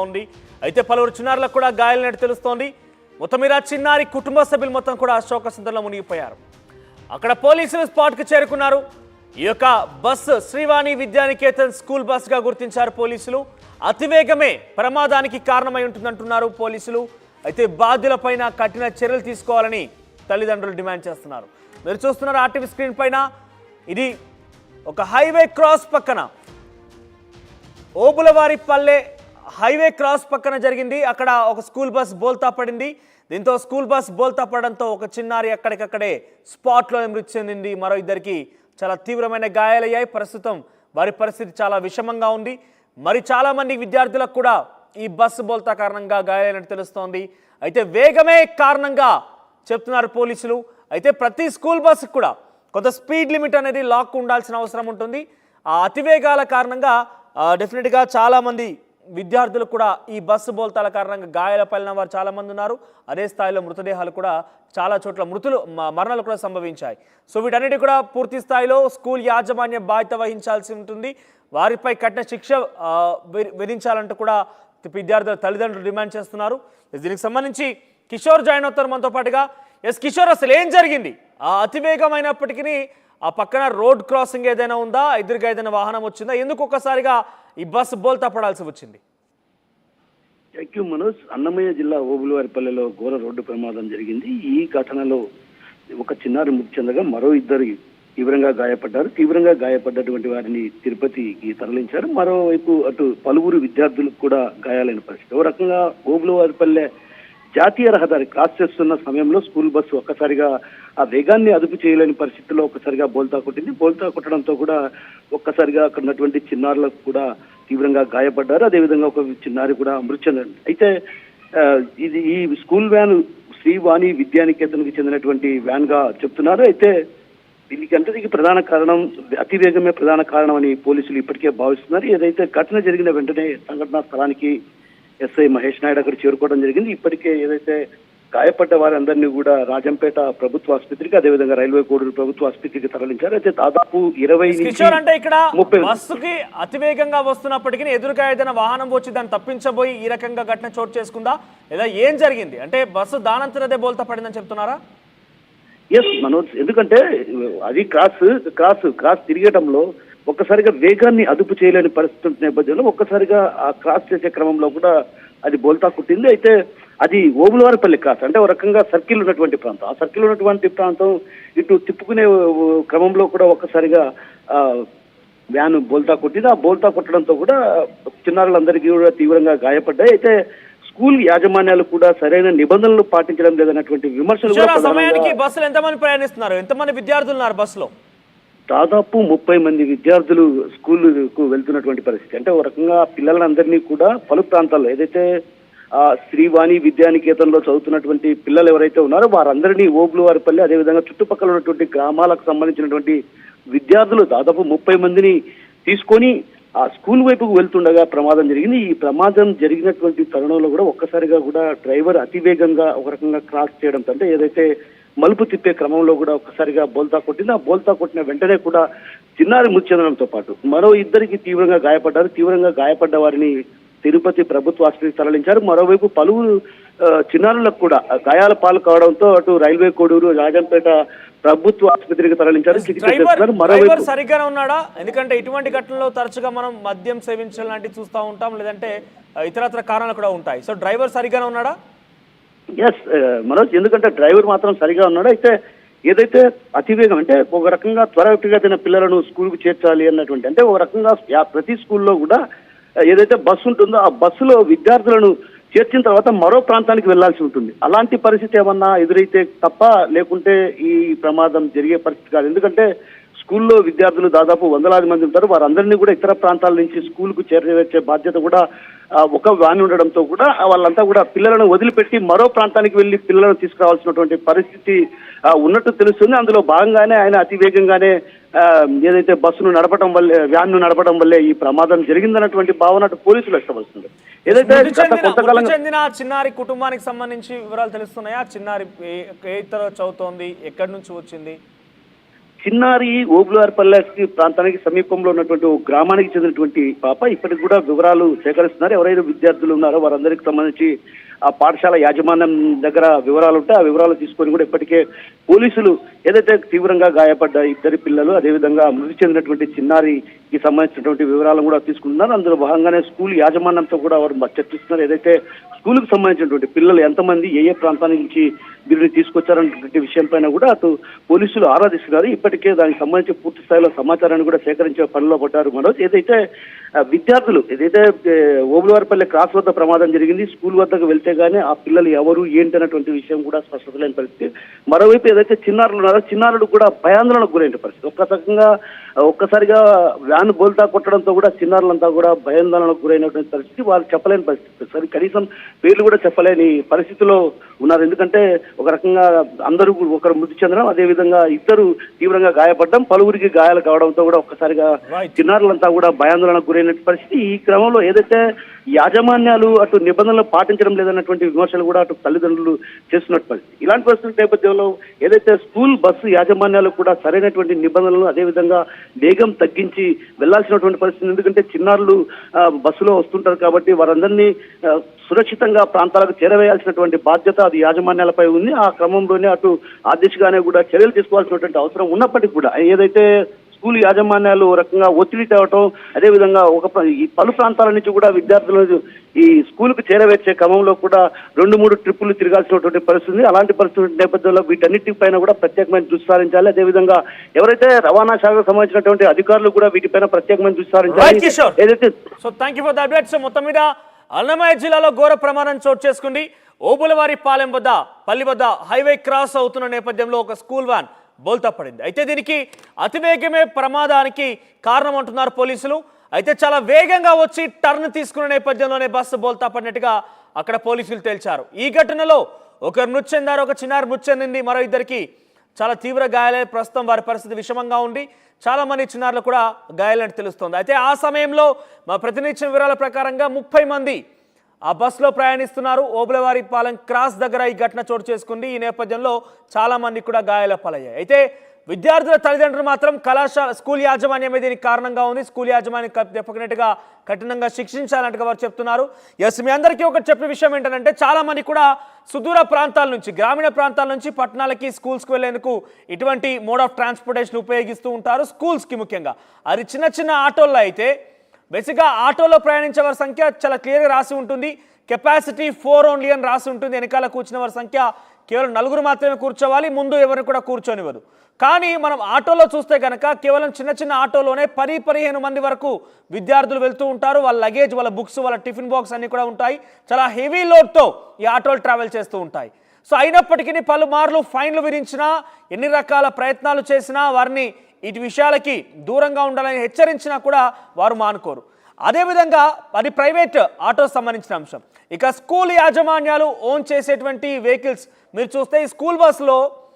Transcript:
ఉంది. అయితే పలువురు చిన్నారులకు కూడా గాయాలైనట్టు తెలుస్తోంది. మొత్తం మీద చిన్నారి కుటుంబ సభ్యులు మొత్తం కూడా శోకసంద్రంలో మునిగిపోయారు. అక్కడ పోలీసులు స్పాట్కి చేరుకున్నారు. ఈ యొక్క బస్సు శ్రీవాణి విద్యానికేతన్ స్కూల్ బస్సుగా గుర్తించారు పోలీసులు. అతివేగమే ప్రమాదానికి కారణమై ఉంటుందంటున్నారు పోలీసులు. అయితే బాధ్యులపైన కఠిన చర్యలు తీసుకోవాలని తల్లిదండ్రులు డిమాండ్ చేస్తున్నారు. మీరు చూస్తున్నారు ఆర్టీవీ స్క్రీన్ పైన, ఇది ఒక హైవే క్రాస్ పక్కన, ఓబులవారిపల్లె హైవే క్రాస్ పక్కన జరిగింది. అక్కడ ఒక స్కూల్ బస్ బోల్తా పడింది. దీంతో స్కూల్ బస్ బోల్తా పడడంతో ఒక చిన్నారి అక్కడికక్కడే స్పాట్లో మృతి చెందింది. మరో ఇద్దరికి చాలా తీవ్రమైన గాయాలయ్యాయి. ప్రస్తుతం వారి పరిస్థితి చాలా విషమంగా ఉంది. మరి చాలామంది విద్యార్థులకు కూడా ఈ బస్సు బోల్తా కారణంగా గాయాలైనట్టు తెలుస్తోంది. అయితే వేగమే కారణంగా చెప్తున్నారు పోలీసులు. అయితే ప్రతి స్కూల్ బస్సుకు కూడా కొంత స్పీడ్ లిమిట్ అనేది లాక్ ఉండాల్సిన అవసరం ఉంటుంది. ఆ అతివేగాల కారణంగా డెఫినెట్గా చాలామంది విద్యార్థులు కూడా ఈ బస్సు బోల్తాల కారణంగా గాయాల పాలైన వారు చాలామంది ఉన్నారు. అదే స్థాయిలో మృతదేహాలు కూడా చాలా చోట్ల మరణాలు కూడా సంభవించాయి. సో వీటన్నిటి కూడా పూర్తి స్థాయిలో స్కూల్ యాజమాన్యం బాధ్యత వహించాల్సి ఉంటుంది. వారిపై కఠిన శిక్ష విధించాలంటూ కూడా విద్యార్థుల తల్లిదండ్రులు డిమాండ్ చేస్తున్నారు. దీనికి సంబంధించి కిషోర్ జాయిన్ అవుతారు మనతో పాటుగా. కిషోర్, అసలు ఏం జరిగింది? ఆ అతివేగమైనప్పటికీ ఆ పక్కన రోడ్ క్రాసింగ్ ఏదైనా ఉందా? ఎదురుగా ఏదైనా వాహనం వచ్చిందా? ఎందుకు ఒక్కసారిగా ఈ బస్సు బోల్తా పడాల్సి వచ్చింది? Thank you Manoj. అన్నమయ్య జిల్లా ఓబులవారిపల్లెలో ఘోర రోడ్డు ప్రమాదం జరిగింది. ఈ ఘటనలో ఒక చిన్నారి మృతి చెందగా మరో ఇద్దరు తీవ్రంగా గాయపడ్డారు. తీవ్రంగా గాయపడ్డటువంటి వారిని తిరుపతికి తరలించారు. మరోవైపు అటు పలువురు విద్యార్థులకు కూడా గాయాలైన పరిస్థితి. ఓ రకంగా ఓబులవారిపల్లె జాతీయ రహదారి క్రాస్ చేస్తున్న సమయంలో స్కూల్ బస్సు ఒక్కసారిగా ఆ వేగాన్ని అదుపు చేయలేని పరిస్థితుల్లో ఒక్కసారిగా బోల్తా కొట్టింది. బోల్తా కొట్టడంతో కూడా ఒక్కసారిగా అక్కడ ఉన్నటువంటి చిన్నారులకు కూడా తీవ్రంగా గాయపడ్డారు. అదేవిధంగా ఒక చిన్నారి కూడా మృతి చెందారు. అయితే ఇది ఈ స్కూల్ వ్యాన్ శ్రీవాణి విద్యానికేతన్కి చెందినటువంటి వ్యాన్ గా చెప్తున్నారు. అయితే దీనికి ప్రధాన కారణం అతివేగమే ప్రధాన కారణం అని పోలీసులు ఇప్పటికే భావిస్తున్నారు. ఏదైతే ఘటన జరిగిన వెంటనే సంఘటనా స్థలానికి ఎస్ఐ మహేష్ నాయుడు అక్కడ చేరుకోవడం జరిగింది. ఇప్పటికే ఏదైతే గాయపడ్డ వారందరినీ కూడా రాజంపేట ప్రభుత్వ ఆసుపత్రికి, అదేవిధంగా రైల్వే కోడూరు ప్రభుత్వ ఆసుపత్రికి తరలించారు. అయితే దాదాపు 20 అంటే ఇక్కడ బస్సుకి అతివేగంగా వస్తున్నప్పటికీ ఎదురుగా ఏదైనా వాహనం వచ్చి దాన్ని తప్పించబోయి ఈ రకంగా ఘటన చోటు చేసుకుందా, లేదా ఏం జరిగింది? అంటే బస్సు దానంతరదే బోల్తా పడిందని చెప్తున్నారా? ఎస్ మనోజ్, ఎందుకంటే అది క్రాస్ తిరిగేటంలో ఒక్కసారిగా వేగాన్ని అదుపు చేయలేని పరిస్థితి నేపథ్యంలో ఒక్కసారిగా ఆ క్రాస్ చేసే క్రమంలో కూడా అది బోల్తా కుట్టింది. అయితే అది ఓబులవారిపల్లి క్రాస్, అంటే ఒక రకంగా సర్కిల్ ఉన్నటువంటి ప్రాంతం. ఆ సర్కిల్ ఉన్నటువంటి ప్రాంతం ఇటు తిప్పుకునే క్రమంలో కూడా ఒక్కసారిగా వ్యాన్ బోల్తా కొట్టింది. ఆ బోల్తా కొట్టడంతో కూడా చిన్నారులందరికీ కూడా తీవ్రంగా గాయపడ్డాయి. అయితే స్కూల్ యాజమాన్యాలు కూడా సరైన నిబంధనలు పాటించడం లేదన్నటువంటి విమర్శలు కూడా. సమయానికి బస్సులు ఎంతమంది ప్రయాణిస్తున్నారు? ఎంతమంది విద్యార్థులు ఉన్నారు బస్సులో? దాదాపు 30 మంది విద్యార్థులు స్కూలుకు వెళ్తున్నటువంటి పరిస్థితి. అంటే ఒక రకంగా పిల్లలందరినీ కూడా పలు ప్రాంతాల్లో ఏదైతే శ్రీవాణి విద్యానికేతన్లో చదువుతున్నటువంటి పిల్లలు ఎవరైతే ఉన్నారో వారందరినీ ఓబులవారిపల్లి, అదేవిధంగా చుట్టుపక్కల ఉన్నటువంటి గ్రామాలకు సంబంధించినటువంటి విద్యార్థులు దాదాపు 30 మందిని తీసుకొని ఆ స్కూల్ వైపుకు వెళ్తుండగా ప్రమాదం జరిగింది. ఈ ప్రమాదం జరిగినటువంటి తరుణంలో కూడా ఒక్కసారిగా కూడా డ్రైవర్ అతివేగంగా ఒక రకంగా క్రాస్ చేయడంతో, అంటే ఏదైతే మలుపు తిప్పే క్రమంలో కూడా ఒక్కసారిగా బోల్తా కొట్టింది. ఆ బోల్తా కొట్టిన వెంటనే కూడా చిన్నారి మృతి చెందడంతో పాటు మరో ఇద్దరికి తీవ్రంగా గాయపడ్డారు. తీవ్రంగా గాయపడ్డ వారిని తిరుపతి ప్రభుత్వ ఆసుపత్రికి తరలించారు. మరోవైపు పలువురు చిన్నారులకు కూడా గాయాల పాలు కావడంతో అటు రైల్వే కోడూరు, రాజంపేట ప్రభుత్వ ఆసుపత్రికి తరలించారు. డ్రైవర్ సరిగ్గానే ఉన్నాడా? ఎందుకంటే ఇటువంటి ఘటనలో తరచుగా మనం మద్యం సేవించడం లాంటివి చూస్తూ ఉంటాం, లేదంటే ఇతరత్ర కారణాలు కూడా ఉంటాయి. సో డ్రైవర్ సరిగ్గానే ఉన్నాడా? ఎస్ మనోజ్, ఎందుకంటే డ్రైవర్ మాత్రం సరిగా ఉన్నాడు. అయితే ఏదైతే అతివేగం, అంటే ఒక రకంగా త్వరితగతిన పిల్లలను స్కూల్కు చేర్చాలి అన్నటువంటి, అంటే ఒక రకంగా ప్రతి స్కూల్లో కూడా ఏదైతే బస్సు ఉంటుందో ఆ బస్సులో విద్యార్థులను చేర్చిన తర్వాత మరో ప్రాంతానికి వెళ్లాల్సి ఉంటుంది. అలాంటి పరిస్థితి ఏమన్నా ఎదురైతే తప్ప లేకుంటే ఈ ప్రమాదం జరిగే పరిస్థితి కాదు. ఎందుకంటే స్కూల్లో విద్యార్థులు దాదాపు వందలాది మంది ఉంటారు. వారందరినీ కూడా ఇతర ప్రాంతాల నుంచి స్కూల్కు చేర్చే బాధ్యత కూడా ఒక వ్యాన్ ఉండడంతో కూడా వాళ్ళంతా కూడా పిల్లలను వదిలిపెట్టి మరో ప్రాంతానికి వెళ్లి పిల్లలను తీసుకురావాల్సినటువంటి పరిస్థితి ఉన్నట్టు తెలుస్తుంది. అందులో భాగంగానే ఆయన అతివేగంగానే ఏదైతే బస్సును నడపడం వల్లే, వ్యాన్ను నడపడం వల్లే ఈ ప్రమాదం జరిగిందన్నటువంటి భావన పోలీసులు వ్యక్తపరుస్తుంది. ఏదైతే కొంతకాలం చెందిన చిన్నారి కుటుంబానికి సంబంధించి వివరాలు తెలుస్తున్నాయా? చిన్నారి ఏ తరగతి చదువుతోంది, ఎక్కడి నుంచి వచ్చింది? చిన్నారి ఓబులార్పల్లెకి ప్రాంతానికి సమీపంలో ఉన్నటువంటి ఓ గ్రామానికి చెందినటువంటి పాప ఇప్పటికి కూడా వివరాలు సేకరిస్తున్నారు. ఎవరైతే విద్యార్థులు ఉన్నారో వారందరికి సంబంధించి ఆ పాఠశాల యాజమాన్యం దగ్గర వివరాలు ఉంటే ఆ వివరాలు తీసుకొని కూడా ఇప్పటికే పోలీసులు ఏదైతే తీవ్రంగా గాయపడ్డ ఇద్దరి పిల్లలు అదేవిధంగా మృతి చెందినటువంటి చిన్నారికి సంబంధించినటువంటి వివరాలను కూడా తీసుకుంటున్నారు. అందులో భాగంగానే స్కూల్ యాజమాన్యంతో కూడా వారు చర్చిస్తున్నారు. ఏదైతే స్కూల్కి సంబంధించినటువంటి పిల్లలు ఎంతమంది ఏ ప్రాంతాల నుంచి వీరిని తీసుకొచ్చారన్నటువంటి విషయం పైన కూడా అటు పోలీసులు ఆరాధిస్తున్నారు. ఇప్పటికే దానికి సంబంధించి పూర్తి స్థాయిలో సమాచారాన్ని కూడా సేకరించే పనిలో పడ్డారు. మనోజ్, ఏదైతే విద్యార్థులు ఏదైతే ఓబులవారిపల్లి క్రాస్ వద్ద ప్రమాదం జరిగింది, స్కూల్ వద్దకు వెళ్తే గానీ ఆ పిల్లలు ఎవరు ఏంటి అన్నటువంటి విషయం కూడా స్పష్టత లేని పరిస్థితి. మరోవైపు ఏదైతే చిన్నారులు ఉన్నారో చిన్నారులు కూడా భయాందోళనకు గురైన పరిస్థితి. ఒక్కసారిగా వ్యాన్ బోల్తా కొట్టడంతో కూడా చిన్నారులంతా కూడా భయాందోళనకు గురైనటువంటి పరిస్థితి. వాళ్ళు చెప్పలేని పరిస్థితి, సరే కనీసం పేర్లు కూడా చెప్పలేని పరిస్థితిలో ఉన్నారు. ఎందుకంటే ఒక రకంగా అందరూ ఒకరు మృతి చెందడం, అదేవిధంగా ఇద్దరు తీవ్రంగా గాయపడడం, పలువురికి గాయాలు కావడంతో కూడా ఒక్కసారిగా చిన్నారులంతా కూడా భయాందోళనకు గురైన పరిస్థితి. ఈ క్రమంలో ఏదైతే యాజమాన్యాలు అటు నిబంధనలు పాటించడం లేదన్నటువంటి విమర్శలు కూడా అటు తల్లిదండ్రులు చేస్తున్నట్టు పరిస్థితి. ఇలాంటి పరిస్థితుల నేపథ్యంలో ఏదైతే స్కూల్ బస్సు యాజమాన్యాలు కూడా సరైనటువంటి నిబంధనలు అదేవిధంగా వేగం తగ్గించి వెళ్లాల్సినటువంటి పరిస్థితి. ఎందుకంటే చిన్నారులు బస్సులో వస్తుంటారు కాబట్టి వారందరినీ సురక్షితంగా ప్రాంతాలకు చేరవేయాల్సినటువంటి బాధ్యత అది యాజమాన్యాలపై ఉంది. ఆ క్రమంలోనే అటు ఆ దిశగానే కూడా చర్యలు తీసుకోవాల్సినటువంటి అవసరం ఉన్నప్పటికీ కూడా ఏదైతే స్కూల్ యాజమాన్యాలు రకంగా ఒత్తిడి తేవటం, అదేవిధంగా ఈ పలు ప్రాంతాల నుంచి కూడా విద్యార్థులను ఈ స్కూల్కు చేరవేర్చే క్రమంలో కూడా 2-3 ట్రిప్పులు తిరగాల్సినటువంటి పరిస్థితి. అలాంటి పరిస్థితి నేపథ్యంలో వీటన్నిటిపైన కూడా ప్రత్యేకమైన దృష్టి సారించాలి. అదేవిధంగా ఎవరైతే రవాణా శాఖకు సంబంధించినటువంటి అధికారులు కూడా వీటిపైన ప్రత్యేకమైన దృష్టి సారించాలి. ఏదైతే సో మొత్తం మీద అన్నమయ్య జిల్లాలో ఘోర ప్రమాదం చోటు చేసుకుంది. ఓబులవారిపాలెం వద్ద పల్లి వద్ద హైవే క్రాస్ అవుతున్న నేపథ్యంలో ఒక స్కూల్ వ్యాన్ బోల్తా పడింది. అయితే దీనికి అతివేగమే ప్రమాదానికి కారణం అంటున్నారు పోలీసులు. అయితే చాలా వేగంగా వచ్చి టర్న్ తీసుకున్న నేపథ్యంలోనే బస్సు బోల్తా పడినట్టుగా అక్కడ పోలీసులు తేల్చారు. ఈ ఘటనలో ఒకరు మృతి చెందారు, ఒక చిన్నారి మృతి చెందింది. మరో ఇద్దరికి చాలా తీవ్ర గాయాలై ప్రస్తుతం వారి పరిస్థితి విషమంగా ఉంది. చాలా మంది చిన్నారులు కూడా గాయాలని తెలుస్తోంది. అయితే ఆ సమయంలో మా ప్రతినిధి వివరాల ప్రకారంగా 30 మంది ఆ బస్సులో ప్రయాణిస్తున్నారు. ఓబులవారిపాలెం క్రాస్ దగ్గర ఈ ఘటన చోటు చేసుకుంది. ఈ నేపథ్యంలో చాలా మంది కూడా గాయాల పాలయ్యాయి. అయితే విద్యార్థుల తల్లిదండ్రులు మాత్రం కళాశాల స్కూల్ యాజమాన్యమే దీనికి కారణంగా ఉంది, స్కూల్ యాజమాన్యం డెఫినెట్గా కఠినంగా శిక్షించాలంటగా వారు చెప్తున్నారు. ఎస్, మీ అందరికీ ఒకటి చెప్పే విషయం ఏంటంటే చాలా మంది కూడా సుదూర ప్రాంతాల నుంచి, గ్రామీణ ప్రాంతాల నుంచి పట్టణాలకి స్కూల్స్కి వెళ్లేందుకు ఇటువంటి మోడ్ ఆఫ్ ట్రాన్స్పోర్టేషన్ ఉపయోగిస్తూ ఉంటారు. స్కూల్స్కి ముఖ్యంగా అది చిన్న చిన్న ఆటోల్లో అయితే బేసిక్గా ఆటోలో ప్రయాణించే వారి సంఖ్య చాలా క్లియర్గా రాసి ఉంటుంది. కెపాసిటీ 4 ఓన్లీ అని రాసి ఉంటుంది. వెనకాల కూర్చున్న వారి సంఖ్య కేవలం 4 మాత్రమే కూర్చోవాలి, ముందు ఎవరిని కూడా కూర్చొనివ్వదు. కానీ మనం ఆటోలో చూస్తే కనుక కేవలం చిన్న చిన్న ఆటోలోనే 10-15 మంది వరకు విద్యార్థులు వెళ్తూ ఉంటారు. వాళ్ళ లగేజ్, వాళ్ళ బుక్స్, వాళ్ళ టిఫిన్ బాక్స్ అన్నీ కూడా ఉంటాయి. చాలా హెవీ లోడ్తో ఈ ఆటోలు ట్రావెల్ చేస్తూ ఉంటాయి. సో అయినప్పటికీ పలుమార్లు ఫైన్లు విధించినా, ఎన్ని రకాల ప్రయత్నాలు చేసినా, వారిని ఇటు విషయాలకి దూరంగా ఉండాలని హెచ్చరించినా కూడా వారు మానుకోరు. అదేవిధంగా అది ప్రైవేట్ ఆటో సంబంధించిన అంశం. ఇక స్కూల్ యాజమాన్యాలు ఓన్ చేసేటువంటి వెహికల్స్ మీరు చూస్తే ఈ స్కూల్ బస్సులో